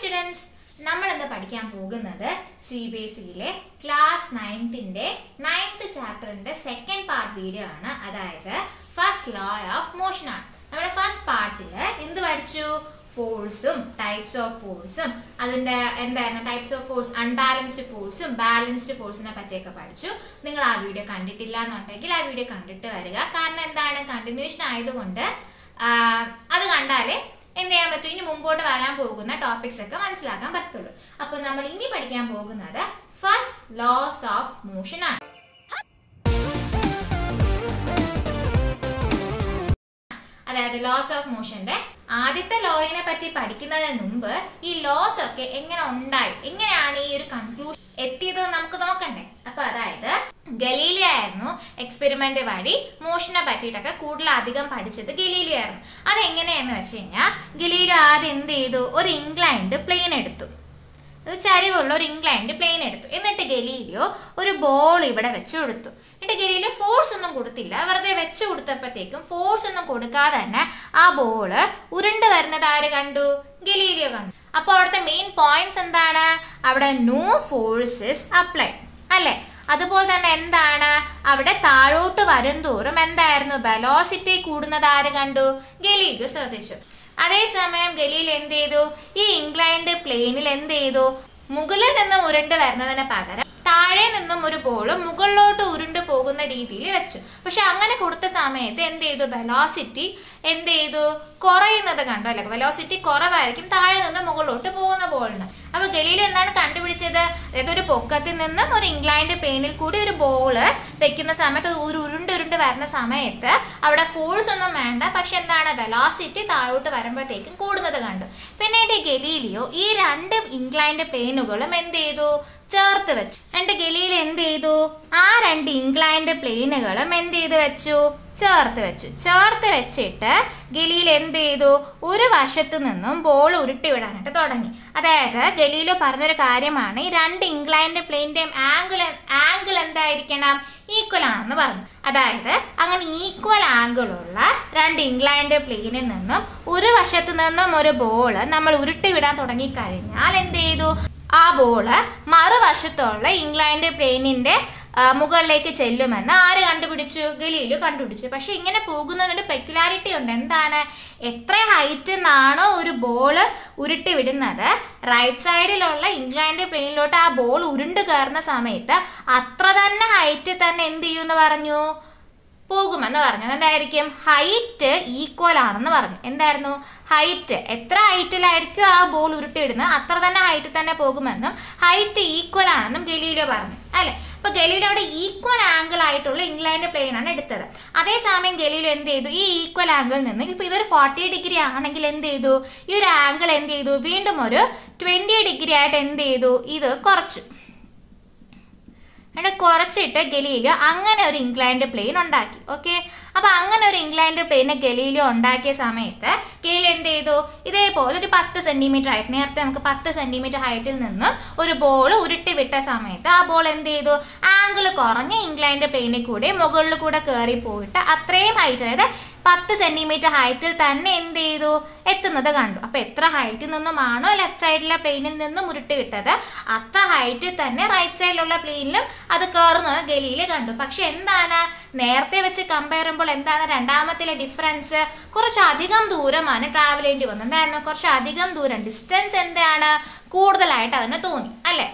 students, നമ്മൾ ഇന്ന് പഠിക്കാൻ പോകുന്നത് CBSE ക്ലാസ് 9ന്റെ 9th ചാപ്റ്ററിന്റെ സെക്കൻഡ് പാർട്ട് വീഡിയോ ആണ്. അതായത് ഫസ്റ്റ് ലോ ഓഫ് മോഷൻ ആണ്. നമ്മുടെ ഫസ്റ്റ് പാർട്ടിൽ എന്ത് പഠിച്ചു? ഫോഴ്സും ടൈപ്സ് ഓഫ് ഫോഴ്സും അതിന്റെ എന്തായിരുന്നു ടൈപ്സ് ഓഫ് ഫോഴ്സ്, അൺബാലൻസ്ഡ് ഫോഴ്സും ബാലൻസ്ഡ് ഫോഴ്സിനെ പറ്റിയൊക്കെ പഠിച്ചു. നിങ്ങൾ ആ വീഡിയോ കണ്ടിട്ടില്ല എന്നുണ്ടെങ്കിൽ ആ വീഡിയോ കണ്ടിട്ട് വരിക. കാരണം എന്താണ്, കണ്ടിന്യൂഷൻ ആയതുകൊണ്ട് അത് കണ്ടാലേ എന്ത് ചെയ്യാൻ പറ്റും, ഇനി മുമ്പോട്ട് വരാൻ പോകുന്ന ടോപ്പിക്സ് ഒക്കെ മനസ്സിലാക്കാൻ പറ്റുള്ളൂ. അപ്പോൾ നമ്മൾ ഇനി പഠിക്കാൻ പോകുന്നത് ഫസ്റ്റ് ലോസ് ഓഫ് മോഷൻ ആണ്. അതായത് ലോസ് ഓഫ് മോഷന്റെ ആദ്യത്തെ ലോയിനെ പറ്റി പഠിക്കുന്നതിന് മുമ്പ് ഈ ലോസ് ഒക്കെ എങ്ങനെ ഉണ്ടായി, എങ്ങനെയാണ് ഈ ഒരു കൺക്ലൂഷൻ എത്തിയത് നമുക്ക് നോക്കണ്ടേ. അപ്പൊ അതായത് ഗലീലിയോ ആയിരുന്നു എക്സ്പെരിമെന്റ് വഴി മോഷനെ പറ്റിയിട്ടൊക്കെ കൂടുതലധികം പഠിച്ചത് ഗലീലിയോ ആയിരുന്നു. അതെങ്ങനെയാന്ന് വെച്ച് കഴിഞ്ഞാൽ ഗലീലിയോ ആദ്യം എന്ത് ചെയ്തു, ഒരു ഇൻക്ലൈൻഡ് പ്ലെയിൻ എടുത്തു, ഒരു ചരിവുള്ള ഒരു ഇൻക്ലൈൻഡ് പ്ലെയിൻ എടുത്തു. എന്നിട്ട് ഗലീലിയോ ഒരു ബോൾ ഇവിടെ വെച്ചു കൊടുത്തു. എന്നിട്ട് ഗലീലിയോ ഫോഴ്സ് ഒന്നും കൊടുത്തില്ല, വെറുതെ വെച്ചു കൊടുത്തപ്പോഴത്തേക്കും ഫോഴ്സ് ഒന്നും കൊടുക്കാതെ തന്നെ ആ ബോള് ഉരുണ്ട് വരുന്നത് ആര് കണ്ടു? ഗലീലിയോ കണ്ടു. അപ്പോൾ അവിടുത്തെ മെയിൻ പോയിന്റ്സ് എന്താണ്? അവിടെ നോ ഫോഴ്സസ് അപ്ലൈ അല്ലേ. അതുപോലെ തന്നെ എന്താണ്, അവിടെ താഴോട്ട് വരും തോറും എന്തായിരുന്നു, വെലോസിറ്റി കൂടുന്നത് ആര് കണ്ടു? ഗലീലിയോ ശ്രദ്ധിച്ചു. അതേസമയം ഗലീലിയോ എന്ത് ചെയ്തു, ഈ ഇൻക്ലൈൻഡ് പ്ലെയിനിൽ എന്ത് ചെയ്തു, മുകളിൽ നിന്നും ഉരുണ്ട് വരുന്നതിന് പകരം താഴെ നിന്നും ഒരു ബോള് മുകളിലോട്ട് ഉരുണ്ട് പോകുന്ന രീതിയിൽ വെച്ചു. പക്ഷെ അങ്ങനെ കൊടുത്ത സമയത്ത് എന്ത് ചെയ്തു, വെലോസിറ്റി എന്ത് ചെയ്തു, കുറയുന്നത് കണ്ടു അല്ലെ. വെലോസിറ്റി കുറവായിരിക്കും താഴെ നിന്ന് മുകളിലോട്ട് പോകുന്ന ബോളിന്. അപ്പൊ ഗലീലിയോ എന്താണ് കണ്ടുപിടിച്ചത്, അതായത് ഒരു പൊക്കത്തിൽ നിന്നും ഒരു ഇൻക്ലൈൻഡ് പ്ലെയിനിൽ കൂടി ഒരു ബോള് വെക്കുന്ന സമയത്ത് ഒരു ഉരുണ്ട് വരുന്ന സമയത്ത് അവിടെ ഫോഴ്സ് ഒന്നും വേണ്ട, പക്ഷെ എന്താണ്, വെലോസിറ്റി താഴോട്ട് വരുമ്പോഴത്തേക്കും കൂടുന്നത് കണ്ടു. പിന്നീട് ഗലീലിയോ ഈ രണ്ട് ഇൻക്ലൈൻഡ് പ്ലെയിനുകളും എന്ത് ചെയ്തു, ചേർത്ത് വെച്ചു. എന്നിട്ട് ഗലീലിയോ എന്ത് ചെയ്തു, ആ രണ്ട് ഇൻക്ലൈൻഡ് പ്ലെയിനുകളും എന്ത് ചെയ്ത് വെച്ചു, ചേർത്ത് വെച്ചു. ചേർത്ത് വെച്ചിട്ട് ഗലീലിയോ എന്ത് ചെയ്തു, ഒരു വശത്തു നിന്നും ബോൾ ഉരുട്ടി വിടാനായിട്ട് തുടങ്ങി. അതായത് ഗലീലിയോ പറഞ്ഞൊരു കാര്യമാണ്, ഈ രണ്ട് ഇൻക്ലൈൻഡ് പ്ലെയിൻ്റെയും ആംഗിൾ എന്തായിരിക്കണം, ഈക്വൽ ആണെന്ന് പറഞ്ഞു. അതായത് അങ്ങനെ ഈക്വൽ ആംഗിൾ ഉള്ള രണ്ട് ഇൻക്ലൈൻഡ് പ്ലെയിനിൽ നിന്നും ഒരു വശത്തു നിന്നും ഒരു ബോള് നമ്മൾ ഉരുട്ടി വിടാൻ തുടങ്ങിക്കഴിഞ്ഞാൽ എന്ത് ചെയ്തു, ആ ബോള് മറുവശത്തുള്ള ഇൻക്ലൈൻഡ് പ്ലെയിനിന്റെ മുകളിലേക്ക് ചെല്ലുമെന്ന് ആര് കണ്ടുപിടിച്ചു? ഗലീലിയോ കണ്ടുപിടിച്ചു. പക്ഷെ ഇങ്ങനെ പോകുന്നതിനൊരു പെക്യുലാരിറ്റി ഉണ്ട്. എന്താണ്, എത്ര ഹൈറ്റ് നിന്നാണോ ഒരു ബോള് ഉരുട്ടി വിടുന്നത്, റൈറ്റ് സൈഡിലുള്ള ഇൻക്ലൈൻഡ് പ്ലെയിനിലോട്ട് ആ ബോൾ ഉരുണ്ട് കയറുന്ന സമയത്ത് അത്ര തന്നെ ഹൈറ്റ് തന്നെ എന്ത് ചെയ്യുമെന്ന് പറഞ്ഞു, പോകുമെന്ന് പറഞ്ഞു. എന്തായിരിക്കും, ഹൈറ്റ് ഈക്വൽ ആണെന്ന് പറഞ്ഞു. എന്തായിരുന്നു, ഹൈറ്റ് എത്ര ഹൈറ്റിലായിരിക്കും ആ ബോൾ ഉരുട്ടിയിടുന്നത് അത്ര തന്നെ ഹൈറ്റ് തന്നെ പോകുമെന്നും ഹൈറ്റ് ഈക്വൽ ആണെന്നും ഗലീലിയോ പറഞ്ഞു അല്ലെ. അപ്പൊ ഗലീലിയോയുടെ ഈക്വൽ ആംഗിൾ ആയിട്ടുള്ള ഇൻക്ലൈൻഡ് പ്ലെയിൻ ആണ് എടുത്തത്. അതേസമയം ഗലീലിയോ എന്ത് ചെയ്തു, ഈ ഈക്വൽ ആംഗിളിൽ നിന്ന് ഇപ്പൊ ഇതൊരു 40 ഡിഗ്രി ആണെങ്കിൽ എന്ത് ചെയ്തു, ഈ ഒരു ആംഗിൾ എന്ത് ചെയ്തു, വീണ്ടും ഒരു 20 ഡിഗ്രി ആയിട്ട് എന്ത് ചെയ്തു, ഇത് കുറച്ചു. എന്നിട്ട് കുറച്ചിട്ട് ഗലീലിയോ അങ്ങനെ ഒരു ഇൻക്ലൈൻഡ് പ്ലെയിൻ ഉണ്ടാക്കി. ഓക്കെ, അപ്പൊ അങ്ങനെ ഒരു ഇൻക്ലൈൻഡ് പ്ലെയിനെ ഗലീലിയോ ഉണ്ടാക്കിയ സമയത്ത് ഗലീലിയോ എന്ത് ചെയ്തു, ഇതേപോലെ ഒരു 10 സെന്റിമീറ്റർ ഹൈറ്റ്, നേരത്തെ നമുക്ക് 10 സെന്റിമീറ്റർ ഹൈറ്റിൽ നിന്നും ഒരു ബോൾ ഉരുട്ടി വിട്ട സമയത്ത് ആ ബോൾ എന്ത് ചെയ്തു, ആംഗിൾ കുറഞ്ഞ് ഇൻക്ലൈൻഡ് പ്ലെയിനിൽ കൂടെ മുകളിൽ കൂടെ കയറി പോയിട്ട് അത്രയും ഹൈറ്റ്, അതായത് 10 സെന്റിമീറ്റർ ഹൈറ്റിൽ തന്നെ എന്ത് ചെയ്തു, എത്തുന്നത് കണ്ടു. അപ്പൊ എത്ര ഹൈറ്റിൽ നിന്നുമാണോ ലെഫ്റ്റ് സൈഡിലെ പ്ലെയിനിൽ നിന്നും ഉരുട്ടി വിട്ടത് അത്ര ഹൈറ്റിൽ തന്നെ റൈറ്റ് സൈഡിലുള്ള പ്ലെയിനിലും അത് കയറുന്നത് ഗലീലിയോ കണ്ടു. പക്ഷെ എന്താണ്, നേരത്തെ വെച്ച് കമ്പയർ ചെയ്യുമ്പോൾ എന്താണ് രണ്ടാമത്തിലെ ഡിഫറൻസ്, കുറച്ചധികം ദൂരമാണ് ട്രാവൽ ചെയ്യേണ്ടി വന്നത്. എന്തായിരുന്നു, കുറച്ചധികം ദൂരം, ഡിസ്റ്റൻസ് എന്താണ് കൂടുതലായിട്ട് അതിന് തോന്നി അല്ലേ.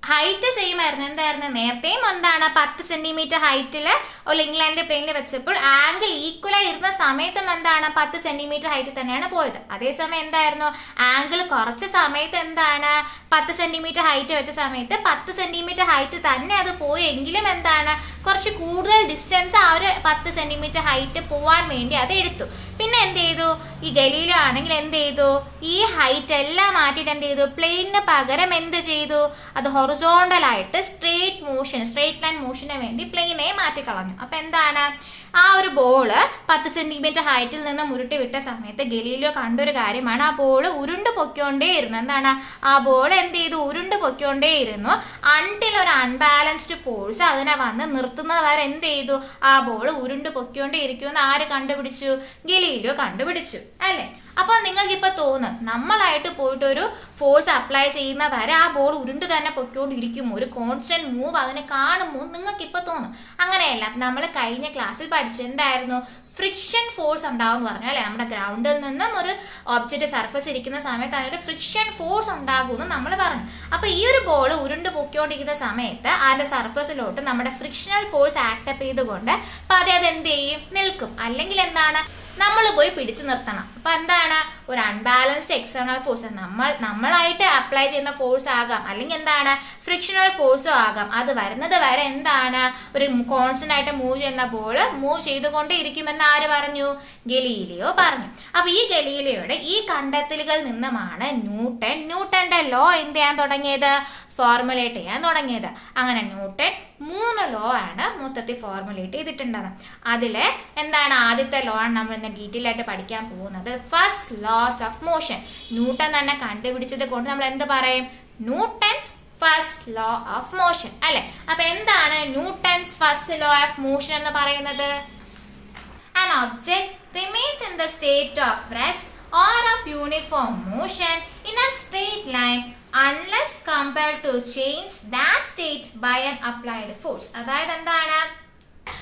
ഹൈറ്റ് സെയിം ആയിരുന്നു. എന്തായിരുന്നു, നേരത്തെയും എന്താണ് 10 സെന്റിമീറ്റർ ഹൈറ്റിൽ ഒരു ഇൻക്ലൈൻഡ് പ്ലെയിനിൽ വെച്ചപ്പോൾ ആംഗിൾ ഈക്വലായി ഇരുന്ന സമയത്തും എന്താണ് 10 സെന്റിമീറ്റർ ഹൈറ്റിൽ തന്നെയാണ് പോയത്. അതേസമയം എന്തായിരുന്നു, ആംഗിൾ കുറച്ച സമയത്ത് എന്താണ് 10 സെന്റിമീറ്റർ ഹൈറ്റ് വെച്ച സമയത്ത് 10 സെന്റിമീറ്റർ ഹൈറ്റ് തന്നെ അത് പോയെങ്കിലും എന്താണ് കുറച്ച് കൂടുതൽ ഡിസ്റ്റൻസ് ആ ഒരു 10 സെന്റിമീറ്റർ ഹൈറ്റ് പോവാൻ വേണ്ടി അത് എടുത്തു. പിന്നെ എന്ത് ചെയ്തു, ഈ ഗലീലിയോ ആണെങ്കിൽ എന്ത് ചെയ്തു, ഈ ഹൈറ്റ് എല്ലാം മാറ്റിയിട്ട് എന്ത് ചെയ്തു, പ്ലെയിനിന് പകരം എന്ത് ചെയ്തു, അത് ഹൊറിസോണ്ടൽ ആയിട്ട് സ്ട്രേറ്റ് ലൈൻ മോഷന് വേണ്ടി പ്ലെയിനെ മാറ്റിക്കളഞ്ഞു. അപ്പൊ എന്താണ്, ആ ഒരു ബോള് 10 സെന്റിമീറ്റർ ഹൈറ്റിൽ നിന്ന് ഉരുട്ടി വിട്ട സമയത്ത് ഗലീലിയോ കണ്ടൊരു കാര്യമാണ്, ആ ബോള് ഉരുണ്ട് പൊയ്ക്കൊണ്ടേയിരുന്നു. എന്താണ്, ആ ബോൾ എന്ത് ചെയ്തു, ഉരുണ്ട് പൊയ്ക്കൊണ്ടേയിരുന്നു അൺടിൽ ഒരു അൺബാലൻസ്ഡ് ഫോഴ്സ് അതിനെ വന്ന് നിർത്തുന്നത് വരെ എന്ത് ചെയ്തു, ആ ബോൾ ഉരുണ്ട് പൊയ്ക്കൊണ്ടേ ഇരിക്കുമെന്ന് ആര് കണ്ടുപിടിച്ചു, ഗലീലിയോ കണ്ടുപിടിച്ചു അല്ലേ. അപ്പോൾ നിങ്ങൾക്ക് ഇപ്പോൾ തോന്നും നമ്മളായിട്ട് പോയിട്ട് ഒരു ഫോഴ്സ് അപ്ലൈ ചെയ്യുന്ന വരെ ആ ബോൾ ഉരുണ്ട് തന്നെ പൊയ്ക്കൊണ്ടിരിക്കുമോ, ഒരു കോൺസ്റ്റന്റ് മൂവ് അതിനെ കാണുമ്പോൾ നിങ്ങൾക്ക് ഇപ്പോൾ തോന്നും. അങ്ങനെയല്ല, നമ്മൾ കഴിഞ്ഞ ക്ലാസ്സിൽ പഠിച്ചു എന്തായിരുന്നു, ഫ്രിക്ഷൻ ഫോഴ്സ് ഉണ്ടാവും എന്ന് പറഞ്ഞു അല്ലേ. നമ്മുടെ ഗ്രൗണ്ടിൽ നിന്നും ഒരു ഒബ്ജക്റ്റ് സർഫസ് ഇരിക്കുന്ന സമയത്ത് അതിനൊരു ഫ്രിക്ഷൻ ഫോഴ്സ് ഉണ്ടാകുമെന്ന് നമ്മൾ പറഞ്ഞു. അപ്പോൾ ഈ ഒരു ബോൾ ഉരുണ്ട് പൊയ്ക്കൊണ്ടിരിക്കുന്ന സമയത്ത് അതിൻ്റെ സർഫസിലോട്ട് നമ്മുടെ ഫ്രിക്ഷണൽ ഫോഴ്സ് ആക്ടപ്പ് ചെയ്തുകൊണ്ട് അപ്പോൾ അത് എന്ത് ചെയ്യും, നിൽക്കും. അല്ലെങ്കിൽ എന്താണ്, നമ്മൾ പോയി പിടിച്ചു നിർത്തണം. അപ്പം എന്താണ്, ഒരു അൺബാലൻസ്ഡ് എക്സ്റ്റേണൽ ഫോഴ്സ് നമ്മളായിട്ട് അപ്ലൈ ചെയ്യുന്ന ഫോഴ്സ് ആകാം, അല്ലെങ്കിൽ എന്താണ് ഫ്രിക്ഷണൽ ഫോഴ്സും ആകാം. അത് വരുന്നത് വരെ എന്താണ്, ഒരു കോൺസ്റ്റന്റ് ആയിട്ട് മൂവ് ചെയ്യുന്ന ബോൾ മൂവ് ചെയ്തുകൊണ്ടേ ഇരിക്കുമെന്ന് ആര് പറഞ്ഞു, ഗലീലിയോ പറഞ്ഞു. അപ്പൊ ഈ ഗലീലിയോയുടെ ഈ കണ്ടെത്തലുകളിൽ നിന്നുമാണ് ന്യൂട്ടന്റെ ലോ എന്ത് ചെയ്യാൻ തുടങ്ങിയത്, ഫോർമുലേറ്റ് ചെയ്യാൻ തുടങ്ങിയത്. അങ്ങനെ ന്യൂട്ടൻ 3 ലോ ആണ് മൊത്തത്തിൽ ഫോർമുലേറ്റ് ചെയ്തിട്ടുള്ളത്. അതിൽ എന്താണ് ആദ്യത്തെ ലോ ആണ് നമ്മൾ ഇന്ന് ഡീറ്റെയിൽ ആയിട്ട് പഠിക്കാൻ പോകുന്നത്, first laws of motion. Newton തന്നെ കണ്ടുപിടിച്ചത് കൊണ്ട് നമ്മൾ എന്ത് പറയും, Newton's first law of motion അല്ലെ. അപ്പൊ എന്താണ് Newton's first law of motion എന്ന് പറയുന്നത്, an object remains in the state of rest or of uniform motion in a straight line unless compelled to change that state by an applied force. അതായത് എന്താണ്,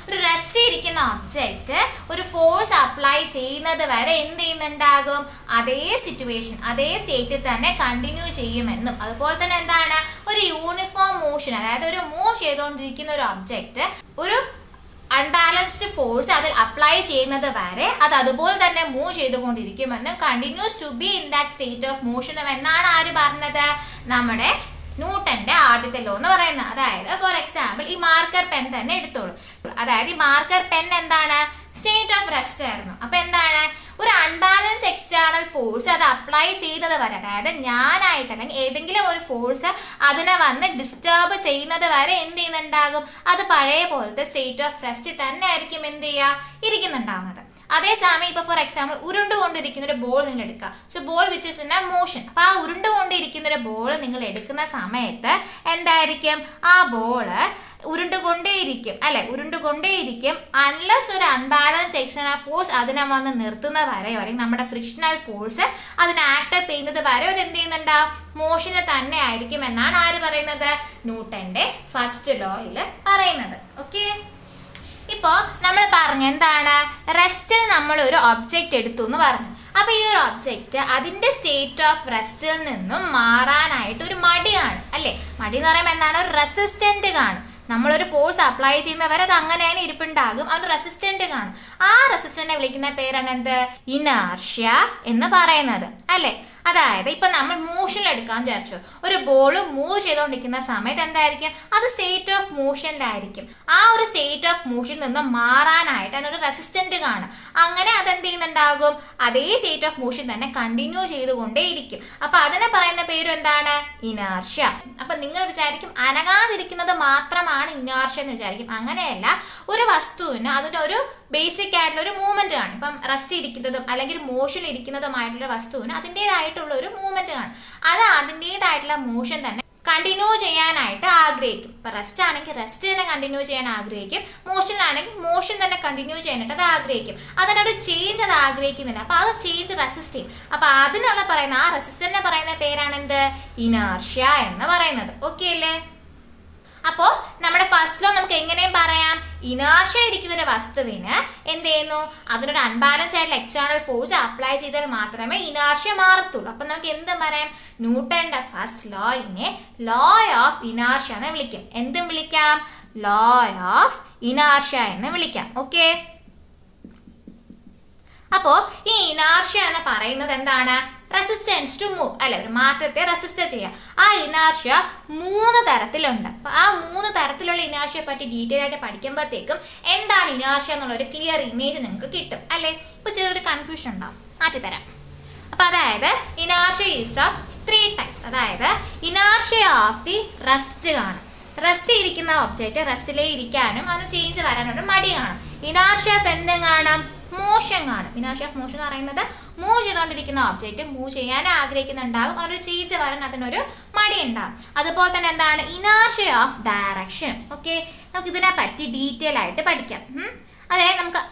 ഒരു rest ഇരിക്കുന്ന object ഒരു force apply ചെയ്യുന്നത് വരെ എന്ത് ചെയ്യുന്നുണ്ടാകും, അതേ സിറ്റുവേഷൻ അതേ സ്റ്റേറ്റിൽ തന്നെ കണ്ടിന്യൂ ചെയ്യുമെന്നും, അതുപോലെ തന്നെ എന്താണ് ഒരു യൂണിഫോം മോഷൻ, അതായത് ഒരു മൂവ് ചെയ്തുകൊണ്ടിരിക്കുന്ന ഒരു ഒബ്ജക്റ്റ് ഒരു അൺബാലൻസ്ഡ് ഫോഴ്സ് അതിൽ അപ്ലൈ ചെയ്യുന്നത് വരെ അത് അതുപോലെ തന്നെ മൂവ് ചെയ്തുകൊണ്ടിരിക്കുമെന്നും continues to be in that state of motion എന്നാണ് ആര് പറഞ്ഞത്, നമ്മുടെ ന്യൂട്ടന്റെ ആദ്യത്തെ ലോ എന്ന് പറയുന്നത്. അതായത് ഫോർ എക്സാമ്പിൾ ഈ മാർക്കർ പെൻ തന്നെ എടുത്തോളൂ. അതായത് ഈ മാർക്കർ പെൻ എന്താണ്, സ്റ്റേറ്റ് ഓഫ് റെസ്റ്റ് ആയിരുന്നു. അപ്പൊ എന്താണ്, ഒരു അൺബാലൻസ് എക്സ്റ്റേണൽ ഫോഴ്സ് അത് അപ്ലൈ ചെയ്തത് വരെ, അതായത് ഞാനായിട്ട് അല്ലെങ്കിൽ ഏതെങ്കിലും ഒരു ഫോഴ്സ് അതിനെ വന്ന് ഡിസ്റ്റർബ് ചെയ്യുന്നത് വരെ എന്ത് ചെയ്യുന്നുണ്ടാകും, അത് പഴയ പോലത്തെ സ്റ്റേറ്റ് ഓഫ് റെസ്റ്റ് തന്നെ ആയിരിക്കും എന്ത് ചെയ്യുക, ഇരിക്കുന്നുണ്ടാവുന്നത്. അതേസമയം ഇപ്പൊ ഫോർ എക്സാമ്പിൾ ഉരുണ്ടുകൊണ്ടിരിക്കുന്ന ഒരു ബോൾ നിങ്ങൾ എടുക്കുക. So ball which is in A motion. അപ്പൊ ആ ഉരുണ്ടുകൊണ്ടിരിക്കുന്ന ഒരു ബോൾ നിങ്ങൾ എടുക്കുന്ന സമയത്ത് എന്തായിരിക്കും, ആ ബോള് ഉരുണ്ടുകൊണ്ടേയിരിക്കും അല്ലെ, ഉരുണ്ടുകൊണ്ടേയിരിക്കും അൺലെസ് ഒരു അൺബാലൻസ് എക്സ്റ്റേണൽ ഫോഴ്സ് അതിനെ വന്ന് നിർത്തുന്ന വരെയോ അല്ലെങ്കിൽ നമ്മുടെ ഫ്രിക്ഷണൽ ഫോഴ്സ് അതിനെ ആക്ടപ്പ് ചെയ്യുന്നത് വരെ അത് എന്ത് ചെയ്യുന്നുണ്ടാവും, മോഷന് തന്നെ ആയിരിക്കും എന്നാണ് ആര് പറയുന്നത്, ന്യൂട്ടന്റെ ഫസ്റ്റ് ലോയിൽ പറയുന്നത്. ഓക്കെ, ഇപ്പോൾ നമ്മൾ പറഞ്ഞു എന്താണ്, റെസ്റ്റിൽ നമ്മൾ ഒരു ഒബ്ജക്റ്റ് എടുത്തു എന്ന് പറഞ്ഞു. അപ്പൊ ഈ ഒരു ഒബ്ജക്റ്റ് അതിന്റെ സ്റ്റേറ്റ് ഓഫ് റെസ്റ്റിൽ നിന്നും മാറാനായിട്ട് ഒരു മടിയാണ് അല്ലെ. മടി എന്ന് പറയുമ്പോൾ എന്താണ്, ഒരു റെസിസ്റ്റന്റ് കാണും. നമ്മളൊരു ഫോഴ്സ് അപ്ലൈ ചെയ്യുന്നവരെ അത് അങ്ങനെ തന്നെ ഇരിപ്പുണ്ടാകും, അവന് റെസിസ്റ്റന്റ് കാണും. ആ റെസിസ്റ്റന്റിനെ വിളിക്കുന്ന പേരാണ് എന്ത്, ഇനർഷ്യ എന്ന് പറയുന്നത് അല്ലെ. അതായത് ഇപ്പൊ നമ്മൾ മോഷൻ എടുക്കാൻ വിചാരിച്ചു, ഒരു ബോൾ മൂവ് ചെയ്തുകൊണ്ടിരിക്കുന്ന സമയത്ത് എന്തായിരിക്കും, അത് സ്റ്റേറ്റ് ഓഫ് മോഷനിലായിരിക്കും. ആ ഒരു സ്റ്റേറ്റ് ഓഫ് മോഷനിൽ നിന്ന് മാറാനായിട്ട് അതിനൊരു റെസിസ്റ്റന്റ് കാണും. അങ്ങനെ അതെന്ത് ചെയ്യുന്നുണ്ടാകും, അതേ സ്റ്റേറ്റ് ഓഫ് മോഷൻ തന്നെ കണ്ടിന്യൂ ചെയ്തുകൊണ്ടേയിരിക്കും. അപ്പൊ അതിനെ പറയുന്ന പേരും എന്താണ്, ഇനർഷ്യ. അപ്പൊ നിങ്ങൾ വിചാരിക്കും അനങ്ങാതിരിക്കുന്നത് മാത്രമാണ് ഇനർഷ്യ എന്ന് വിചാരിക്കും. അങ്ങനെയല്ല, ഒരു വസ്തുവിന് അതിന്റെ ഒരു ബേസിക് ആയിട്ടുള്ള ഒരു മൂവ്മെന്റ് കാണും. ഇപ്പം റെസ്റ്റ് ഇരിക്കുന്നതും അല്ലെങ്കിൽ മോഷൻ ഇരിക്കുന്നതുമായിട്ടുള്ള വസ്തുവിന് അതിൻ്റെതായിട്ടുള്ള ഒരു മൂവ്മെന്റ് കാണും. അത് അതിൻ്റെതായിട്ടുള്ള മോഷൻ തന്നെ കണ്ടിന്യൂ ചെയ്യാനായിട്ട് ആഗ്രഹിക്കും. ഇപ്പൊ റെസ്റ്റ് ആണെങ്കിൽ റെസ്റ്റ് തന്നെ കണ്ടിന്യൂ ചെയ്യാൻ ആഗ്രഹിക്കും, മോഷനിലാണെങ്കിൽ മോഷൻ തന്നെ കണ്ടിന്യൂ ചെയ്യാനായിട്ട് അത് ആഗ്രഹിക്കും. അതിനൊരു ചേഞ്ച് അത് ആഗ്രഹിക്കുന്നില്ല. അപ്പൊ അത് ചേഞ്ച് റെസിസ്റ്റ് ചെയ്യും. അപ്പൊ അതിനുള്ള പറയുന്ന ആ റെസിസ്റ്റന്റിനെ പറയുന്ന പേരാണ് എന്ത്, ഇനർഷ്യ എന്ന് പറയുന്നത്. ഓക്കെ അല്ലേ. അപ്പോൾ നമ്മുടെ ഫസ്റ്റ് ലോ നമുക്ക് എങ്ങനെയും പറയാം, ഇനർഷ്യ ഇരിക്കുന്ന ഒരു വസ്തുവിന് എന്ത് ചെയ്യുന്നു, അതിനൊരു അൺബാലൻസ് ആയിട്ടുള്ള എക്സ്റ്റേണൽ ഫോഴ്സ് അപ്ലൈ ചെയ്താൽ മാത്രമേ ഇനർഷ്യ മാറത്തുള്ളൂ. അപ്പൊ നമുക്ക് എന്ത് പറയാം, ന്യൂട്ടന്റെ ഫസ്റ്റ് ലോയിനെ ലോ ഓഫ് ഇനർഷ്യ എന്ന് വിളിക്കാം. എന്തും വിളിക്കാം, ലോ ഓഫ് ഇനർഷ്യ എന്ന് വിളിക്കാം. ഓക്കെ, അപ്പോൾ ഈ ഇനർഷ്യ എന്ന് പറയുന്നത് എന്താണ്, റെസിസ്റ്റൻസ് ടു മൂവ് അല്ലെ, ഒരു മാറ്റത്തെ റെസിസ്റ്റ് ചെയ്യാം. ആ ഇനർഷ്യ 3 തരത്തിലുണ്ട്. അപ്പൊ ആ 3 തരത്തിലുള്ള ഇനർഷ്യയെ പറ്റി ഡീറ്റെയിൽ ആയിട്ട് പഠിക്കുമ്പോഴത്തേക്കും എന്താണ് ഇനർഷ്യ എന്നുള്ള ഒരു ക്ലിയർ ഇമേജ് നിങ്ങൾക്ക് കിട്ടും അല്ലെ. ഇപ്പൊ ചെറിയൊരു കൺഫ്യൂഷൻ ഉണ്ടാവും, മാറ്റിത്തരാം. അപ്പൊ അതായത് ഇനർഷ്യ ഈസ് ഓഫ് 3 ടൈപ്സ്. അതായത് ഇനർഷ്യ ഓഫ് ദി റെസ്റ്റ് കാണും. റെസ്റ്റ് ഇരിക്കുന്ന ഒബ്ജക്റ്റ് റെസ്റ്റിലേ ഇരിക്കാനും അതിന് ചേഞ്ച് വരാനൊരു മടി കാണും. ഇനർഷ്യ ഓഫ് എന്തും കാണാം, മോഷൻ കാണും. ഇനർഷ്യ ഓഫ് മോഷൻ എന്ന് പറയുന്നത് മൂവ് ചെയ്തുകൊണ്ടിരിക്കുന്ന ഒബ്ജക്റ്റ് മൂവ് ചെയ്യാൻ ആഗ്രഹിക്കുന്നുണ്ടാകും, ഒരു ചേഞ്ച് വരാൻ അതിനൊരു മടി ഉണ്ടാകും. അതുപോലെ തന്നെ എന്താണ്, ഇനർഷ്യ ഓഫ് ഡയറക്ഷൻ. ഓക്കെ, നമുക്ക് ഇതിനെ പറ്റി ഡീറ്റെയിൽ ആയിട്ട് പഠിക്കാം. അതായത് നമുക്ക്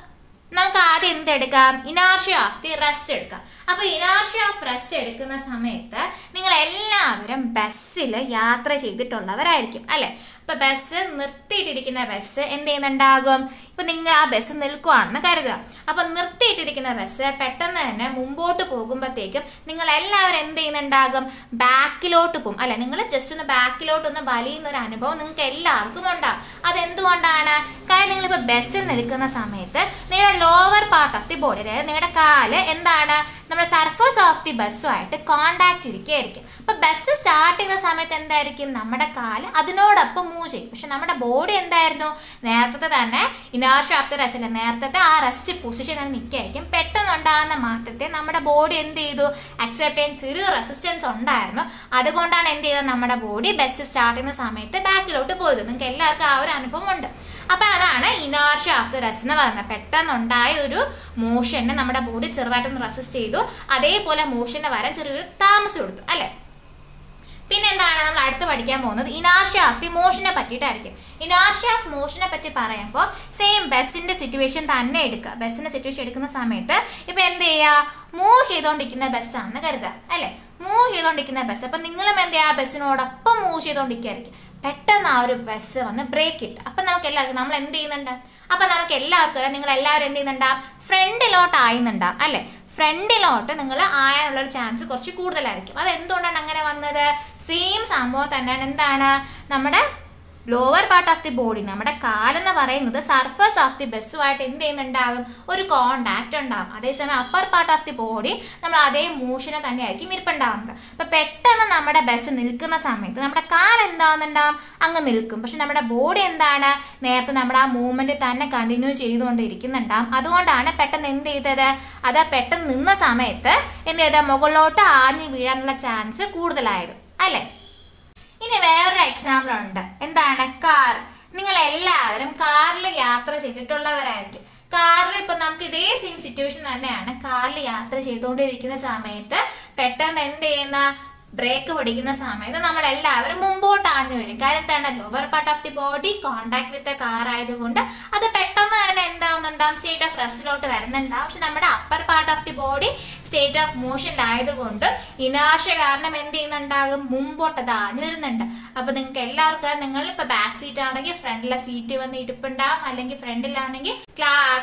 നമുക്ക് ആദ്യം എന്തെടുക്കാം? ഇനർഷ്യ ഓഫ് ദി റെസ്റ്റ് എടുക്കാം. അപ്പോൾ ഇനർഷ്യ ഓഫ് റെസ്റ്റ് എടുക്കുന്ന സമയത്ത് നിങ്ങൾ എല്ലാവരും ബസ്സിൽ യാത്ര ചെയ്തിട്ടുള്ളവരായിരിക്കും അല്ലേ? അപ്പോൾ ബസ് നിർത്തിയിട്ടിരിക്കുന്ന ബസ് എന്ത് ചെയ്യുന്നുണ്ടാകും? ഇപ്പം നിങ്ങൾ ആ ബസ് നിൽക്കുവാണെന്ന് കരുതുക. അപ്പം നിർത്തിയിട്ടിരിക്കുന്ന ബസ് പെട്ടെന്ന് തന്നെ മുമ്പോട്ട് പോകുമ്പോഴത്തേക്കും നിങ്ങൾ എല്ലാവരും എന്ത് ചെയ്യുന്നുണ്ടാകും? ബാക്കിലോട്ട് പോകും അല്ലെ? നിങ്ങൾ ജസ്റ്റ് ഒന്ന് ബാക്കിലോട്ടൊന്ന് വലിയുന്ന ഒരു അനുഭവം നിങ്ങൾക്ക് എല്ലാവർക്കും ഉണ്ടാകും. അതെന്തുകൊണ്ടാണ്? കാരണം നിങ്ങളിപ്പോൾ ബസ്സിൽ നിൽക്കുന്ന സമയത്ത് നിങ്ങളുടെ lower part of the body, അതായത് നിങ്ങളുടെ കാല് എന്താണ് നമ്മുടെ സർഫസ് ഓഫ് ദി ബസ്സുമായിട്ട് കോണ്ടാക്ട് ഇരിക്കുകയായിരിക്കും. അപ്പം ബസ് സ്റ്റാർട്ട് ചെയ്യുന്ന സമയത്ത് എന്തായിരിക്കും? നമ്മുടെ കാല് അതിനോടൊപ്പം മൂവ് ചെയ്യും. പക്ഷെ നമ്മുടെ ബോഡി എന്തായിരുന്നു? നേരത്തെ തന്നെ ഇനർഷ്യ ഓഫ് ദി റെസ്റ്റ്, നേരത്തെ ആ റെസ്റ്റ് പൊസിഷനിൽ നിൽക്കുകയായിരിക്കും. പെട്ടെന്നുണ്ടാകുന്ന മാറ്റത്തെ നമ്മുടെ ബോഡി എന്ത് ചെയ്തു? അക്സെപ്റ്റ് ചെയ്യാൻ ചെറിയ റെസിസ്റ്റൻസ് ഉണ്ടായിരുന്നു. അതുകൊണ്ടാണ് എന്ത് ചെയ്തത്? നമ്മുടെ ബോഡി ബസ് സ്റ്റാർട്ട് ചെയ്യുന്ന സമയത്ത് ബാക്കിലോട്ട് പോയത്. നിങ്ങൾക്ക് എല്ലാവർക്കും ആ ഒരു അനുഭവം ഉണ്ട്. അപ്പം അതാണ് ഇനർഷ്യ ഓഫ് ദി റെസ്റ്റ് എന്ന് പറയുന്നത്. പെട്ടെന്നുണ്ടായ ഒരു മോഷനെ നമ്മുടെ ബോഡി ചെറുതായിട്ടൊന്ന് റെസിസ്റ്റ് ചെയ്തു. അതേപോലെ മോഷന് വരാൻ ചെറിയൊരു താമസം എടുത്തു അല്ലേ? പിന്നെ എന്താണ് നമ്മൾ അടുത്ത് പഠിക്കാൻ പോകുന്നത്? ഇനർഷ്യ ഓഫ് ദി മോഷനെ പറ്റിയിട്ടായിരിക്കും. ഇനർഷ്യ ഓഫ് മോഷനെ പറ്റി പറയുമ്പോൾ സെയിം ബസ്സിന്റെ സിറ്റുവേഷൻ തന്നെ എടുക്കുക. ബസ്സിന്റെ സിറ്റുവേഷൻ എടുക്കുന്ന സമയത്ത് ഇപ്പം എന്ത് ചെയ്യുക? മൂവ് ചെയ്തുകൊണ്ടിരിക്കുന്ന ബസ്സാണെന്ന് കരുതുക അല്ലേ? മൂവ് ചെയ്തുകൊണ്ടിരിക്കുന്ന ബസ്. അപ്പം നിങ്ങളും എന്ത് ചെയ്യുക? ബസ്സിനോടൊപ്പം മൂവ് ചെയ്തുകൊണ്ടിരിക്കുകയായിരിക്കും. പെട്ടെന്ന് ആ ഒരു ബസ് വന്ന് ബ്രേക്ക് ഇട്ട്. അപ്പം നമുക്ക് എല്ലാവർക്കും നമ്മൾ എന്ത് ചെയ്യുന്നുണ്ട്? അപ്പം നമുക്ക് എല്ലാവർക്കും നിങ്ങൾ എല്ലാവരും എന്ത് ചെയ്യുന്നുണ്ടാവും? ഫ്രണ്ടിലോട്ട് ആയുന്നുണ്ടാവും അല്ലേ? ഫ്രണ്ടിലോട്ട് നിങ്ങൾ ആയാനുള്ളൊരു ചാൻസ് കുറച്ച് കൂടുതലായിരിക്കും. അതെന്തുകൊണ്ടാണ് അങ്ങനെ വന്നത്? സെയിം സംഭവം തന്നെയാണ്. എന്താണ്? നമ്മുടെ lower part of the body, നമ്മുടെ കാലെന്ന് പറയുന്നത് സർഫസ് ഓഫ് ദി ബസ്സുമായിട്ട് എന്ത് ചെയ്യുന്നുണ്ടാകും? ഒരു കോണ്ടാക്ട് ഉണ്ടാകും. അതേസമയം upper part of the body നമ്മൾ അതേ മോഷനെ തന്നെയായിരിക്കും ഇരിപ്പുണ്ടാകുന്നത്. അപ്പം പെട്ടെന്ന് നമ്മുടെ ബസ് നിൽക്കുന്ന സമയത്ത് നമ്മുടെ കാല് എന്താവുന്നുണ്ടാവും? അങ്ങ് നിൽക്കും. പക്ഷെ നമ്മുടെ ബോഡി എന്താണ്? നേരത്തെ നമ്മുടെ ആ മൂവ്മെന്റ് തന്നെ കണ്ടിന്യൂ ചെയ്തുകൊണ്ടിരിക്കുന്നുണ്ടാവും. അതുകൊണ്ടാണ് പെട്ടെന്ന് എന്ത് ചെയ്തത്? അത് പെട്ടെന്ന് നിന്ന സമയത്ത് എന്ത് ചെയ്താൽ മുകളിലോട്ട് ആഞ്ഞു വീഴാനുള്ള ചാൻസ് കൂടുതലായത് അല്ലേ? ഇനി വേറൊരു എക്സാമ്പിൾ ഉണ്ട്. എന്താണ്? കാർ. നിങ്ങൾ എല്ലാവരും കാറിൽ യാത്ര ചെയ്തിട്ടുള്ളവരായിരിക്കും. കാറിൽ ഇപ്പൊ നമുക്ക് ഇതേ സെയിം സിറ്റുവേഷൻ തന്നെയാണ്. കാറിൽ യാത്ര ചെയ്തുകൊണ്ടിരിക്കുന്ന സമയത്ത് പെട്ടെന്ന് എന്ത് ചെയ്യുന്ന? ബ്രേക്ക് പിടിക്കുന്ന സമയത്ത് നമ്മൾ എല്ലാവരും മുമ്പോട്ട് ആഞ്ഞു വരും. കാര്യം എന്താണ്? Lower part of the body contact with car ആയതുകൊണ്ട് അത് പെട്ടെന്ന് തന്നെ എന്താവുന്നുണ്ടാവും? സ്റ്റേറ്റ് ഓഫ് റെസ്റ്റിലോട്ട് വരുന്നുണ്ടാവും. പക്ഷെ നമ്മുടെ upper part of the body state of മോഷനിലായതുകൊണ്ട് ഇനർഷ്യ കാരണം എന്ത് ചെയ്യുന്നുണ്ടാകും? മുമ്പോട്ട് അത് ആഞ്ഞു വരുന്നുണ്ട്. അപ്പൊ നിങ്ങൾക്ക് എല്ലാവർക്കും നിങ്ങൾ ഇപ്പൊ ബാക്ക് സീറ്റ് ആണെങ്കിൽ ഫ്രണ്ടിലെ സീറ്റ് വന്ന് ഇരിപ്പുണ്ടാവും, അല്ലെങ്കിൽ ഫ്രണ്ടിലാണെങ്കിൽ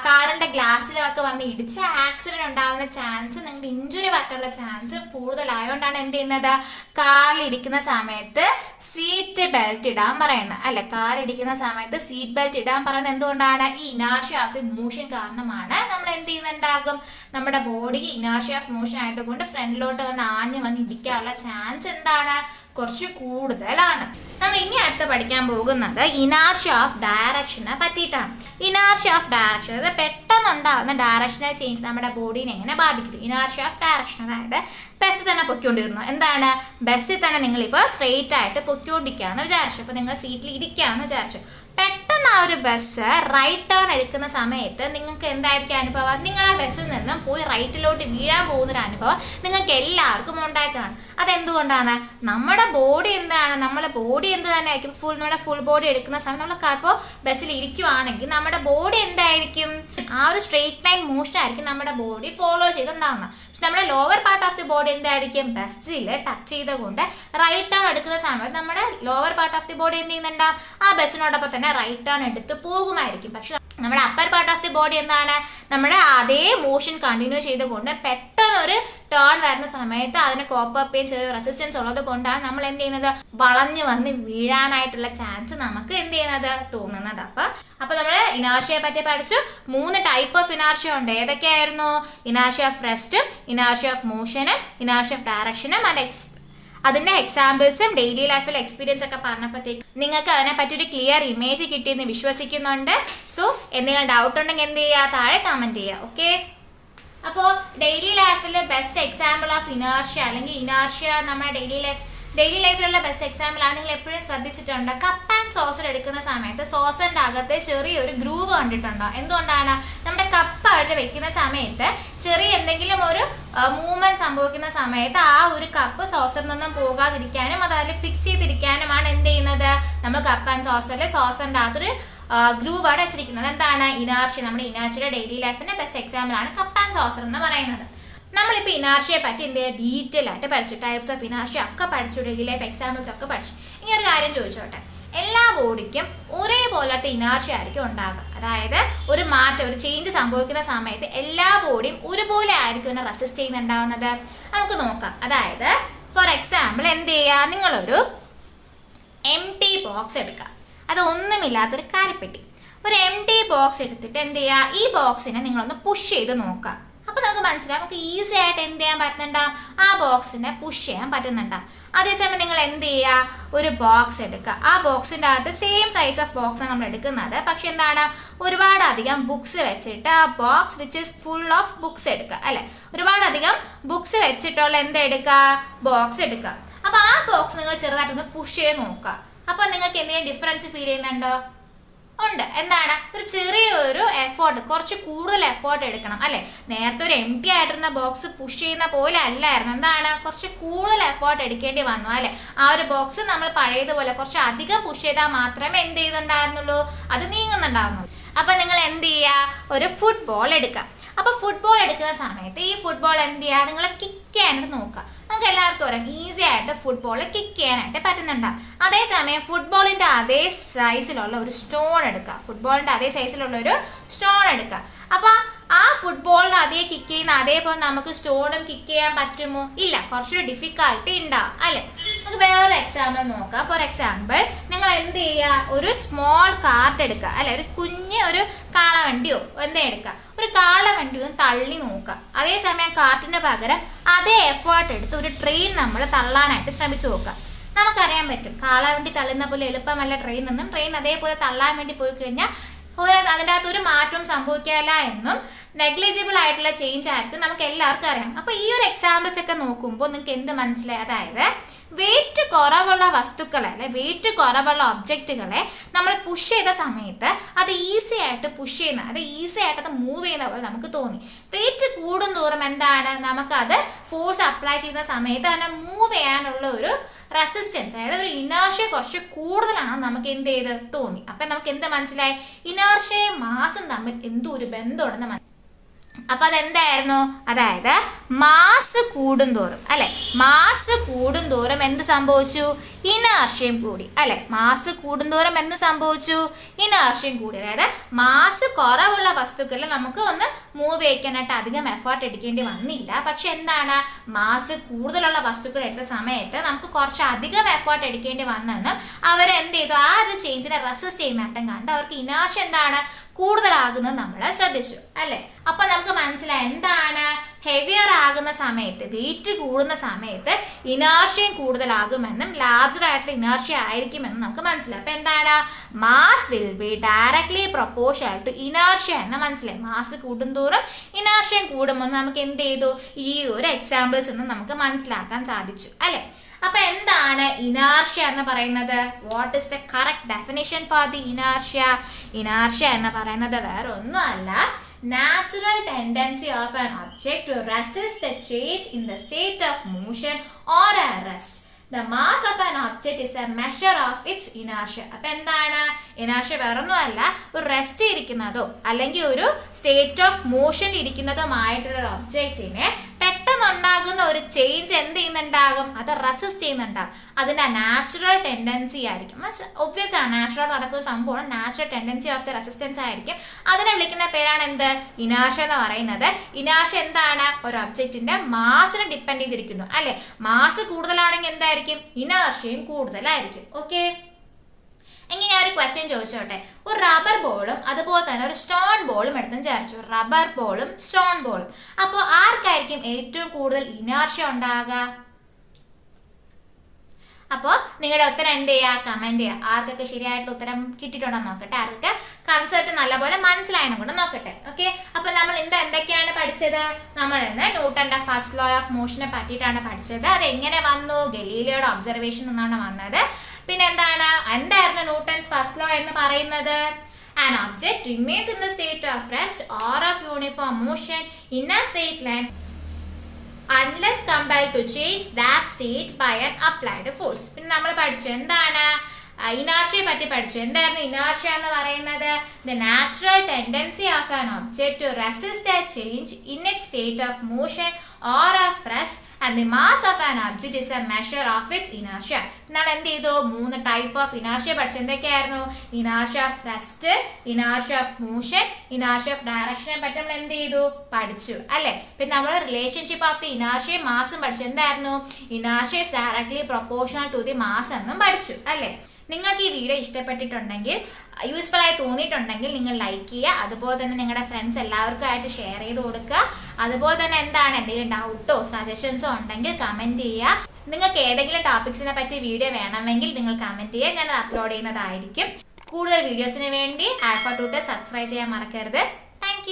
കാറിന്റെ ഗ്ലാസ്സിലൊക്കെ വന്ന് ഇടിച്ച് ആക്സിഡന്റ് ഉണ്ടാകുന്ന ചാൻസ്, നിങ്ങളുടെ ഇഞ്ചുറി പറ്റാനുള്ള ചാൻസ് കൂടുതലായതുകൊണ്ടാണ് എന്ത് ചെയ്യുന്നത്? കാറിലിരിക്കുന്ന സമയത്ത് സീറ്റ് ബെൽറ്റ് ഇടാൻ പറയുന്നത് അല്ലെ? കാറിലിരിക്കുന്ന സമയത്ത് സീറ്റ് ബെൽറ്റ് ഇടാൻ പറയുന്നത് എന്തുകൊണ്ടാണ്? ഈ ഇനർഷ്യ ഓഫ് ദി മോഷൻ കാരണമാണ്. നമ്മൾ എന്ത് ചെയ്യുന്നുണ്ടാകും? നമ്മുടെ ബോഡിക്ക് ഇനർഷ്യ ഓഫ് മോഷൻ ആയതുകൊണ്ട് ഫ്രണ്ടിലോട്ട് വന്ന് ആഞ്ഞു വന്ന് ഇടിക്കാനുള്ള ചാൻസ് എന്താണ്? കുറച്ച് കൂടുതലാണ്. നമ്മൾ ഇനി അടുത്ത് പഠിക്കാൻ പോകുന്നത് ഇനർഷ്യ ഓഫ് ഡയറക്ഷനെ പറ്റിയിട്ടാണ്. ഇനർഷ്യ ഓഫ് ഡയറക്ഷൻ, അതായത് പെട്ടെന്നുണ്ടാകുന്ന ഡയറക്ഷണൽ ചേഞ്ച് നമ്മുടെ ബോഡീനെ എങ്ങനെ ബാധിക്കും? ഇനർഷ്യ ഓഫ് ഡയറക്ഷൻ, അതായത് ബസ് തന്നെ പൊയ്ക്കൊണ്ടിരുന്നു. എന്താണ്? ബസ്സിൽ തന്നെ നിങ്ങളിപ്പോൾ സ്ട്രെയിറ്റ് ആയിട്ട് പൊയ്ക്കൊണ്ടിരിക്കുകയെന്ന് വിചാരിച്ചു. അപ്പോൾ നിങ്ങൾ സീറ്റിൽ ഇരിക്കുകയാണെന്ന് വിചാരിച്ചു. പെട്ടെന്ന് ആ ഒരു ബസ് റൈറ്റ് ടേൺ എടുക്കുന്ന സമയത്ത് നിങ്ങൾക്ക് എന്തായിരിക്കും അനുഭവം? നിങ്ങൾ ആ ബസ്സിൽ നിന്നും പോയി റൈറ്റിലോട്ട് വീഴാൻ പോകുന്നൊരു അനുഭവം നിങ്ങൾക്ക് എല്ലാവർക്കും ഉണ്ടായിക്കാണ്. അതെന്തുകൊണ്ടാണ്? നമ്മുടെ ബോഡി എന്താണ്? നമ്മുടെ ബോഡി എന്ത് തന്നെ ആയിരിക്കും? നമ്മുടെ ഫുൾ ബോഡി എടുക്കുന്ന സമയം നമ്മൾ ഇപ്പോൾ ബസ്സിൽ ഇരിക്കുവാണെങ്കിൽ നമ്മുടെ ബോഡി എന്തായിരിക്കും? ആ ഒരു സ്ട്രെയിറ്റ് ലൈൻ മോഷൻ ആയിരിക്കും നമ്മുടെ ബോഡി ഫോളോ ചെയ്തുണ്ടാകുന്നത്. പക്ഷെ നമ്മുടെ lower part of the body എന്തായിരിക്കും? ബസ്സിൽ ടച്ച് ചെയ്തുകൊണ്ട് റൈറ്റ് ടേൺ എടുക്കുന്ന സമയത്ത് നമ്മുടെ lower part of the body എന്ത് ചെയ്യുന്നുണ്ടാവും? ആ ബസ്സിനോടൊപ്പം തന്നെ റൈറ്റ് ടേൺ എടുത്ത് പോകുമായിരിക്കും. പക്ഷെ നമ്മുടെ upper part of the body എന്താണ്? നമ്മുടെ അതേ മോഷൻ കണ്ടിന്യൂ ചെയ്തുകൊണ്ട് പെട്ടെന്ന് ഒരു ടേൺ വരുന്ന സമയത്ത് അതിന് കോപ്പ് അപ്പ് ചെയ്യാൻ ചെറിയ റെസിസ്റ്റൻസ് ഉള്ളത് കൊണ്ടാണ് നമ്മൾ എന്ത് ചെയ്യുന്നത്? വളഞ്ഞു വന്ന് വീഴാനായിട്ടുള്ള ചാൻസ് നമുക്ക് എന്ത് ചെയ്യുന്നത്? തോന്നുന്നത്. അപ്പൊ നമ്മൾ ഇനർഷ്യയെ പറ്റി പഠിച്ചു. 3 ടൈപ്പ് ഓഫ് ഇനർഷ്യ ഉണ്ട്. ഏതൊക്കെയായിരുന്നു? ഇനർഷ്യ ഓഫ് റെസ്റ്റും, ഇനർഷ്യ ഓഫ് മോഷനും, ഇനർഷ്യ ഓഫ് ഡയറക്ഷനും, അതിന്റെ എക്സാമ്പിൾസും ഡെയിലി ലൈഫിൽ എക്സ്പീരിയൻസ് ഒക്കെ പറഞ്ഞപ്പോഴത്തേക്ക് നിങ്ങൾക്ക് അതിനെ പറ്റി ഒരു ക്ലിയർ ഇമേജ് കിട്ടിയെന്ന് വിശ്വസിക്കുന്നുണ്ട്. സോ എന്തെങ്കിലും ഡൗട്ട് ഉണ്ടെങ്കിൽ എന്ത് ചെയ്യുക? താഴെ കമന്റ് ചെയ്യുക. ഓക്കെ. അപ്പോൾ ഡെയിലി ലൈഫിൽ ബെസ്റ്റ് എക്സാമ്പിൾ ഓഫ് ഇനർഷ്യ അല്ലെങ്കിൽ ഇനർഷ്യ നമ്മുടെ ഡെയിലി ലൈഫിലുള്ള ബെസ്റ്റ് എക്സാമ്പിൾ ആണ്. നിങ്ങൾ എപ്പോഴും ശ്രദ്ധിച്ചിട്ടുണ്ട്, കപ്പ് ആൻഡ് സോസർ എടുക്കുന്ന സമയത്ത് സോസറിന്റെ അകത്ത് ചെറിയൊരു ഗ്രൂവ് കണ്ടിട്ടുണ്ടോ? എന്തുകൊണ്ടാണ്? നമ്മുടെ കപ്പ് അവിടെ വെക്കുന്ന സമയത്ത് ചെറിയ എന്തെങ്കിലും ഒരു മൂവ്മെന്റ് സംഭവിക്കുന്ന സമയത്ത് ആ ഒരു കപ്പ് സോസറിൽ നിന്നും പോകാതിരിക്കാനും അത് അതിൽ ഫിക്സ് ചെയ്തിരിക്കാനുമാണ് എന്ത് ചെയ്യുന്നത്? നമ്മൾ കപ്പ് ആൻഡ് സോസറിന്റെ അകത്തൊരു ഗ്രൂവ് ആണ് വെച്ചിരിക്കുന്നത്. എന്താണ് ഇനാർഷ്യ? നമ്മുടെ ഇനാർഷ്യയുടെ ഡെയിലി ലൈഫിന്റെ ബെസ്റ്റ് എക്സാമ്പിൾ ആണ് കപ്പ് ആൻഡ് സോസർ എന്ന് പറയുന്നത്. നമ്മളിപ്പോൾ ഇനാർഷ്യയെ പറ്റി ഡീറ്റെയിൽ ആയിട്ട് പഠിച്ചു, ടൈപ്സ് ഓഫ് ഇനാർഷ്യ ഒക്കെ പഠിച്ചു, ഡെയിലി ലൈഫ് എക്സാമ്പിൾസ് ഒക്കെ പഠിച്ചു. ഇനി ഒരു കാര്യം ചോദിച്ചോട്ടെ, എല്ലാ ബോഡിക്കും ഒരേപോലത്തെ ഇനാർഷ്യ ആയിരിക്കും ഉണ്ടാകുക. അതായത് ഒരു മാറ്റം, ഒരു ചേഞ്ച് സംഭവിക്കുന്ന സമയത്ത് എല്ലാ ബോഡിയും ഒരുപോലെ ആയിരിക്കും റെസിസ്റ്റ് ചെയ്യുന്നുണ്ടാവുന്നത്. നമുക്ക് നോക്കാം. അതായത് ഫോർ എക്സാമ്പിൾ എന്ത് ചെയ്യുക, നിങ്ങളൊരു എംപ്റ്റി ബോക്സ് എടുക്കുക. അത് ഒന്നുമില്ലാത്തൊരു കാലിപ്പെട്ടി. ഒരു എംപ്റ്റി ബോക്സ് എടുത്തിട്ട് എന്ത് ചെയ്യുക, ഈ ബോക്സിനെ നിങ്ങളൊന്ന് പുഷ് ചെയ്ത് നോക്കുക. അപ്പോൾ നമുക്ക് മനസ്സിലാവും നമുക്ക് ഈസി ആയിട്ട് എന്ത് ചെയ്യാൻ പറ്റുന്നുണ്ടാവും, ആ ബോക്സിനെ പുഷ് ചെയ്യാൻ പറ്റുന്നുണ്ടാവും. അതേസമയം നിങ്ങൾ എന്ത് ചെയ്യുക, ഒരു ബോക്സ് എടുക്കുക. ആ ബോക്സിൻ്റെ അകത്ത് സെയിം സൈസ് ഓഫ് ബോക്സാണ് നമ്മൾ എടുക്കുന്നത്. പക്ഷെ എന്താണ്, ഒരുപാടധികം ബുക്സ് വെച്ചിട്ട് ആ box which is full of books എടുക്കുക, അല്ലെ? ഒരുപാടധികം ബുക്സ് വെച്ചിട്ടുള്ള എന്തെടുക്കുക, ബോക്സ് എടുക്കുക. അപ്പോൾ ആ ബോക്സ് നിങ്ങൾ ചെറുതായിട്ടൊന്ന് പുഷ് ചെയ്ത് നോക്കുക. അപ്പോൾ നിങ്ങൾക്ക് എന്തെങ്കിലും ഡിഫറൻസ് ഫീൽ ചെയ്യുന്നുണ്ടോ? ഉണ്ട്. എന്താണ്, ഒരു ചെറിയൊരു എഫേർട്ട്, കുറച്ച് കൂടുതൽ എഫേർട്ട് എടുക്കണം, അല്ലെ? നേരത്തെ ഒരു എംപ്റ്റി ആയിട്ടിരുന്ന ബോക്സ് പുഷ് ചെയ്യുന്ന പോലെ അല്ലായിരുന്നു. എന്താണ്, കുറച്ച് കൂടുതൽ എഫേർട്ട് എടുക്കേണ്ടി വന്നു, അല്ലെ? ആ ഒരു ബോക്സ് നമ്മൾ പഴയതുപോലെ കുറച്ച് അധികം പുഷ് ചെയ്താൽ മാത്രമേ എന്ത് ചെയ്യുന്നുണ്ടായിരുന്നുള്ളൂ, അത് നീങ്ങുന്നുണ്ടായിരുന്നുള്ളൂ. അപ്പൊ നിങ്ങൾ എന്ത് ചെയ്യുക, ഒരു ഫുട്ബോൾ എടുക്കുക. അപ്പോൾ ഫുട്ബോൾ എടുക്കുന്ന സമയത്ത് ഈ ഫുട്ബോൾ എന്ത് ചെയ്യുക, നിങ്ങൾ കിക്ക് ചെയ്യാനായിട്ട് നോക്കുക. നമുക്ക് എല്ലാവർക്കും അറിയാം ഈസി ആയിട്ട് ഫുട്ബോൾ കിക്ക് ചെയ്യാനായിട്ട് പറ്റുന്നുണ്ടാവും. അതേസമയം ഫുട്ബോളിൻ്റെ അതേ സൈസിലുള്ള ഒരു സ്റ്റോൺ എടുക്കുക. ഫുട്ബോളിൻ്റെ അതേ സൈസിലുള്ള ഒരു സ്റ്റോൺ എടുക്കുക. അപ്പോൾ ആ ഫുട്ബോളിന് അതേ കിക്ക് ചെയ്യുന്ന അതേപോലെ നമുക്ക് സ്റ്റോണും കിക്ക് ചെയ്യാൻ പറ്റുമോ? ഇല്ല, കുറച്ചൊരു ഡിഫിക്കൽട്ടി ഉണ്ടാവും, അല്ലേ? നമുക്ക് വേറൊരു എക്സാമ്പിൾ നോക്കാം. ഫോർ എക്സാമ്പിൾ നിങ്ങൾ എന്ത് ചെയ്യുക, ഒരു സ്മോൾ കാർട്ട് എടുക്കുക, അല്ലെ? ഒരു കുഞ്ഞ് ഒരു കാളവണ്ടിയോ എന്താ എടുക്കുക. ഒരു കാളവണ്ടിയോ തള്ളി നോക്കുക. അതേസമയം കാർട്ടിന് പകരം അതേ എഫേർട്ട് എടുത്ത് ഒരു ട്രെയിൻ നമ്മൾ തള്ളാനായിട്ട് ശ്രമിച്ചു നോക്കുക. നമുക്കറിയാൻ പറ്റും കാളവണ്ടി തള്ളുന്ന പോലെ എളുപ്പമല്ല ട്രെയിൻ എന്നും, ട്രെയിൻ അതേപോലെ തള്ളാൻ വേണ്ടി പോയി കഴിഞ്ഞാൽ അതിൻ്റെ അകത്ത് ഒരു മാറ്റവും സംഭവിക്കില്ല എന്നും, നെഗ്ലിജിബിൾ ആയിട്ടുള്ള ചേഞ്ച് ആയിരിക്കും നമുക്ക് എല്ലാവർക്കും അറിയാം. അപ്പോൾ ഈ ഒരു എക്സാമ്പിൾസ് ഒക്കെ നോക്കുമ്പോൾ നിങ്ങൾക്ക് എന്ത് മനസ്സിലായി? അതായത് വെയിറ്റ് കുറവുള്ള വസ്തുക്കളെ, അല്ലെ വെയിറ്റ് കുറവുള്ള ഒബ്ജക്റ്റുകളെ നമ്മൾ പുഷ് ചെയ്ത സമയത്ത് അത് ഈസി ആയിട്ട് പുഷ് ചെയ്യുന്ന, അത് ഈസി ആയിട്ട് അത് മൂവ് ചെയ്യുന്ന പോലെ നമുക്ക് തോന്നി. വെയിറ്റ് കൂടുന്തോറും എന്താണ്, നമുക്കത് ഫോഴ്സ് അപ്ലൈ ചെയ്യുന്ന സമയത്ത് അതിനെ മൂവ് ചെയ്യാനുള്ള ഒരു റെസിസ്റ്റൻസ്, അതായത് ഒരു ഇനേർഷ്യ കുറച്ച് കൂടുതലാണെന്ന് നമുക്ക് എന്ത് ചെയ്ത് തോന്നി. അപ്പം നമുക്ക് എന്ത് മനസ്സിലായി, ഇനേർഷ്യയും മാസും തമ്മിൽ എന്തോ ഒരു ബന്ധമുണ്ടെന്ന്. അപ്പൊ അതെന്തായിരുന്നു, അതായത് മാസ് കൂടുന്തോറും, അല്ലെ? മാസ് കൂടുന്തോറും എന്ത് സംഭവിച്ചു, ഇനേർഷ്യയും കൂടി, അല്ലെ? മാസ് കൂടുന്തോറും എന്ത് സംഭവിച്ചു, ഇനേർഷ്യയും കൂടി. അതായത് മാസ് കുറവുള്ള വസ്തുക്കളിൽ നമുക്ക് ഒന്ന് മൂവ് ചെയ്യിക്കാനായിട്ട് അധികം എഫേർട്ട് എടുക്കേണ്ടി വന്നില്ല. പക്ഷെ എന്താണ്, മാസ് കൂടുതലുള്ള വസ്തുക്കൾ എടുത്ത സമയത്ത് നമുക്ക് കുറച്ച് അധികം എഫേർട്ട് എടുക്കേണ്ടി വന്നെന്നും അവരെന്ത് ചെയ്തു, ആ ഒരു ചേഞ്ചിനെ റെസിസ്റ്റ് ചെയ്യുന്നതായിട്ടും കണ്ട് അവർക്ക് ഇനേർഷ്യ എന്താണ് കൂടുതലാകുന്നത് നമ്മൾ ശ്രദ്ധിച്ചു, അല്ലെ? അപ്പൊ നമുക്ക് മനസ്സിലായി എന്താണ്, ഹെവിയർ ആകുന്ന സമയത്ത്, വെയിറ്റ് കൂടുന്ന സമയത്ത് ഇനേർഷ്യയും കൂടുതലാകുമെന്നും ലാർജർ ആയിട്ടുള്ള ഇനേർഷ്യ ആയിരിക്കുമെന്നും നമുക്ക് മനസ്സിലായി. അപ്പൊ എന്താണ്, mass will be directly proportional to inertia എന്ന് മനസ്സിലായി. മാസ് കൂടുന്തോറും ഇനേർഷ്യയും കൂടുമെന്ന് നമുക്ക് എന്ത് ചെയ്തു, ഈ ഒരു എക്സാമ്പിൾസ് നിന്ന് നമുക്ക് മനസ്സിലാക്കാൻ സാധിച്ചു, അല്ലെ? അപ്പൊ എന്താണ് ഇനേർഷ്യ എന്ന് പറയുന്നത്? What is the correct definition for the inertia? Inertia എന്ന് പറയുന്നത് വേറെ ഒന്നുമല്ല, natural tendency of an object to resist the change in the state of motion or a rest. The mass of an object is a measure of its inertia. അപ്പോൾ എന്താണ്, inertia വേറൊന്നുമല്ല, ഒരു rest ഇരിക്കുന്നതോ അല്ലെങ്കിൽ ഒരു സ്റ്റേറ്റ് ഓഫ് മോഷൻ ഇരിക്കുന്നതുമായിട്ടുള്ള ഒരു ഒബ്ജക്റ്റിനെ പെട്ടെന്നുണ്ടാകുന്ന ഒരു change എന്ത് ചെയ്യുന്നുണ്ടാകും, അത് റെസിസ്റ്റ് ചെയ്യുന്നുണ്ടാകും. അതിൻ്റെ നാച്ചുറൽ ടെൻഡൻസി ആയിരിക്കും. ഒബ്വിയസ് ആണ്, നാച്ചുറൽ നടക്കുന്ന സംഭവം natural tendency of the resistance ആയിരിക്കും. അതിനെ വിളിക്കുന്ന പേരാണ് എന്ത്, ഇനേർഷ്യ എന്ന് പറയുന്നത്. ഇനേർഷ്യ എന്താണ്, ഒരു ഒബ്ജക്റ്റിന്റെ മാസിനെ ഡിപ്പെൻഡ് ചെയ്തിരിക്കുന്നു, അല്ലെ? മാസ് കൂടുതലാണെങ്കിൽ എന്തായിരിക്കും, ഇനേർഷ്യയും കൂടുതലായിരിക്കും. ഓക്കെ, എങ്കിൽ ഞാൻ ഒരു ക്വസ്റ്റ്യൻ ചോദിച്ചോട്ടെ. ഒരു റബ്ബർ ബോളും അതുപോലെ തന്നെ ഒരു സ്റ്റോൺ ബോളും എടുത്തും ചേർച്ചു. റബ്ബർ ബോളും സ്റ്റോൺ ബോളും. അപ്പോൾ ആർക്കായിരിക്കും ഏറ്റവും കൂടുതൽ ഇനേർഷ്യ ഉണ്ടാകുക? അപ്പോൾ നിങ്ങളുടെ ഉത്തരം എന്ത് ചെയ്യുക, കമന്റ് ചെയ്യുക. ആർക്കൊക്കെ ശരിയായിട്ടുള്ള ഉത്തരം കിട്ടിയിട്ടുണ്ടോ നോക്കട്ടെ, ആർക്കൊക്കെ കൺസെപ്റ്റ് നല്ലപോലെ മനസ്സിലായെന്നും കൂടെ നോക്കട്ടെ. ഓക്കെ, അപ്പോൾ നമ്മൾ എന്തൊക്കെയാണ് പഠിച്ചത്? നമ്മൾ ഇന്ന് ന്യൂട്ടന്റെ ഫസ്റ്റ് ലോ ഓഫ് മോഷനെ പറ്റിയിട്ടാണ് പഠിച്ചത്. അത് എങ്ങനെ വന്നു, ഗലീലിയോയുടെ ഒബ്സർവേഷൻ നിന്നാണ് വന്നത്. പിന്നെ എന്തായിരുന്നു ന്യൂട്ടൺസ് ഫസ്റ്റ് ലോ എന്ന് പറയുന്നത്? An object remains in the state of rest or of uniform motion in a straight line unless compelled to change that state by an applied force. പിന്നെ നമ്മൾ പഠിച്ചു എന്താണ്, ഇനാർഷ്യയെ പറ്റി പഠിച്ചു. എന്തായിരുന്നു ഇനാർഷ്യ എന്ന് പറയുന്നത്? The natural tendency of an object to resist a change in its state of motion or of rest and the mass of an object is a measure of its inertia. എന്നാൽ എന്ത് ചെയ്തു? 3 type of inertia പഠിച്ചു. എന്തൊക്കെയായിരുന്നു? Inertia of rest, inertia of motion, inertia of ഡയറക്ഷനെ പറ്റി നമ്മൾ എന്ത് ചെയ്തു? പഠിച്ചു അല്ലെ. പിന്നെ നമ്മൾ റിലേഷൻഷിപ്പ് ഓഫ് ദി ഇനാർഷ്യയും മാസും പഠിച്ചു. എന്തായിരുന്നു? Inertia is directly proportional to the mass എന്നും പഠിച്ചു അല്ലെ. നിങ്ങൾക്ക് ഈ വീഡിയോ ഇഷ്ടപ്പെട്ടിട്ടുണ്ടെങ്കിൽ, യൂസ്ഫുൾ ആയി തോന്നിയിട്ടുണ്ടെങ്കിൽ നിങ്ങൾ ലൈക്ക് ചെയ്യുക. അതുപോലെ തന്നെ നിങ്ങളുടെ ഫ്രണ്ട്സ് എല്ലാവർക്കും ആയിട്ട് ഷെയർ ചെയ്ത് കൊടുക്കുക. അതുപോലെ തന്നെ എന്താണ് എന്തെങ്കിലും ഡൗട്ടോ സജഷൻസോ ഉണ്ടെങ്കിൽ കമൻറ്റ് ചെയ്യുക. നിങ്ങൾക്ക് ഏതെങ്കിലും ടോപ്പിക്സിനെ പറ്റി വീഡിയോ വേണമെങ്കിൽ നിങ്ങൾ കമൻറ്റ് ചെയ്യുക, ഞാൻ അപ്ലോഡ് ചെയ്യുന്നതായിരിക്കും. കൂടുതൽ വീഡിയോസിന് വേണ്ടി ആൽഫ ട്യൂട്ടർ സബ്സ്ക്രൈബ് ചെയ്യാൻ മറക്കരുത്. താങ്ക്